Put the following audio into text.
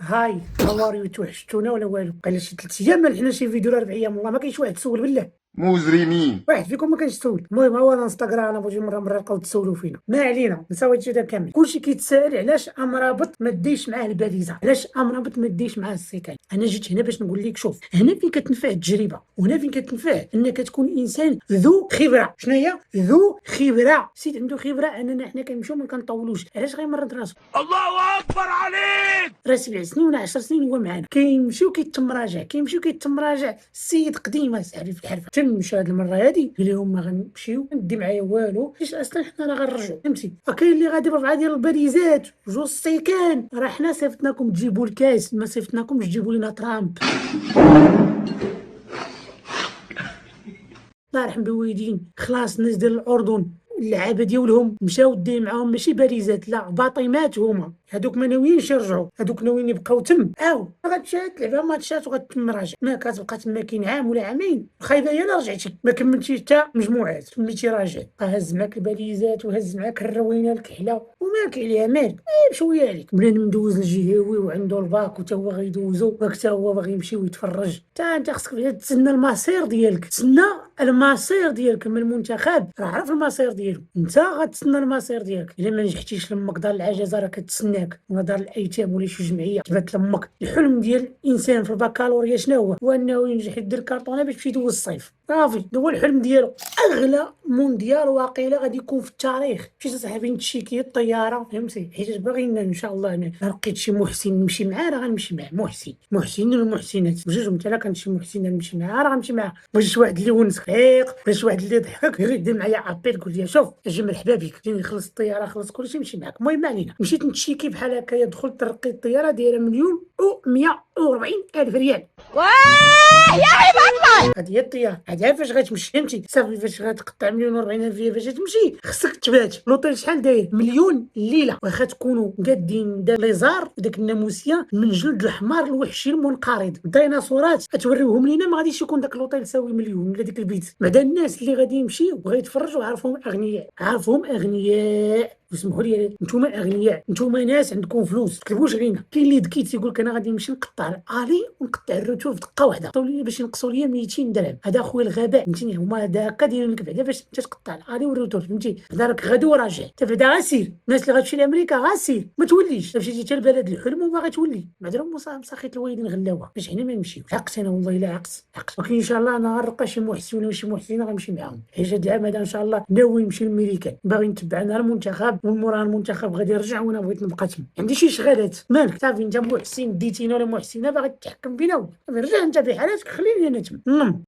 هاي هاواريو توحشتونا ولا والو؟ قال شي 3 ايام ما لحنا شي فيديو ولا 4 ايام، والله ما كاينش واحد تسول بالله. مجرمين. واحد فيكم ما كانش تسول. المهم هو الانستغرام انا بغيت مره بقاو تسولوا فينا، ما علينا نساو هادشي هذا كامل. كلشي كيتسائل علاش امرابط ما ديش معاه الباليزه، علاش امرابط ما ديش معاه السيكل. انا جيت هنا باش نقول لك شوف، هنا فين كتنفع التجربه، وهنا فين كتنفع انك تكون انسان ذو خبره. شنو هي ذو خبره؟ سيت عنده خبره اننا حنا كنمشيو ما كنطولوش. علاش غيمرض راسو؟ الله اكبر عليك. راه 7 سنين ولا 10 سنين هو معانا، كيمشيو كيتم راجع. السيد قديم صاحبي في الحرفه تمشى هاد المره هادي قال لهم ما غنمشيو ندي معايا والو، حيت اصلا حنا راه غنرجعوا فهمتي. فكاين اللي غادي ب4 ديال الباليزات جوج السيكان. راه حنا صيفطناكم تجيبوا الكاس، ما صيفطناكمش تجيبوا لنا ترامب. الله يرحم بوالدين. خلاص الناس ديال الاردن اللعابه ديالهم مشاو دي معاهم ماشي باريزات، لا باطيمات هما. هادوك ما ناويينش يرجعوا، هادوك ناويين يبقاو تم. غتمشي تلعب ماتشات وغتتم راجع، ما كتبقى تما كاين عام ولا عامين. الخايبه هي لا رجعتي ما كملتيش حتى مجموعات، تميتي راجع، هز معاك الباليزات وهز معاك الروينه الكحله ومالك عليها مالك. بشويه عليك بنادم مدوز الجهوي وعنده الباك وتا هو غيدوزو، وقتا هو باغي يمشي ويتفرج. انت خصك تسنى المصير ديالك، تسنى المصير ديالك من المنتخب. راه عرف المصير ديالو، انت غتسنى المصير ديالك. الا ما نجحتيش لامك دار العجزه راه كتسناك، ولا دار الايتام ولا شي جمعيه تبات لامك. الحلم ديال الانسان في البكالوريا شنو هو انه ينجح يدير كارطونه باش يمشي يدوز الصيف. صافي هو الحلم ديالو. اغلى مونديال واقيلا غادي يكون في التاريخ. مشيت صاحبي نتشيكي الطياره فهمتي، حيت باغيين ان شاء الله انا لقيت شي محسن نمشي معاه راه غنمشي معاه. محسن والمحسنات بجوج، انت لا كان شي محسن نمشي معاه راه غنمشي معاه. بغيت واحد اللي ونسك عيق، بغيت واحد اللي ضحك غير يدير معايا ابيل قول لي شوف اجي مرحبا بك، جيني خلص الطياره خلص كلشي نمشي معاك. المهم ما علينا، مشيت نتشيكي بحال هكايا، دخلت ترقيت الطياره دايره 1,140,000 ريال. واه يا عباد الله. هذه هي الطياره، هذا فاش غتمشي فهمتي. صافي فاش غتقطع 1,040,000 ريال فاش تمشي خصك تبات. لوطيل شحال داير؟ 1,000,000 الليله. واخا تكونوا قادين لي زار وداك الناموسيه من جلد الحمار الوحشي المنقرض، الديناصورات توريوهم لينا، ما غاديش يكون داك لوطيل يساوي 1,000,000 ولا ديك البيت. بعدا الناس اللي غادي يمشيو وغيتفرجوا عارفهم اغنياء وسمحوا لي نتوما اغنياء، نتوما ناس عندكم فلوس تكذبوش علينا. كاين اللي دكيت يقول لك انا غادي نمشي نقطع الالي ونقطع الروتور في دقه واحده، عطاو لي باش ينقصوا لي 200 درهم. هذا خويا الغباء فهمتيني، هما هذا هكا دايرين لك بعدا باش انت تقطع الالي والروتور فهمتي. هذا راك غادي وراجع، انت بعدا غاسير. الناس اللي غتمشي لامريكا غاسير ما توليش، مشيتي حتى لبلد الحلم وباغي تولي. بعدا مساخيط الوالدين غلاوه باش حنا ما نمشيوش. عقت انا والله الا عقت. ولكن ان شاء الله انا غنلقى شي محسن ولا شي محسنه غنمشي معاهم. حيت هذا العام هذا ان شاء الله ناوي نمشي للميريكان، باغي نتبع انا المنتخب ومن مورا المنتخب غادي يرجع وانا بغيت نبقى تما. عندي شي شغالات مالك صافي. انت محسن ديتينا ولا محسنه باغي تحكم بينا، رجع انت في حالاتك خليني انا تما.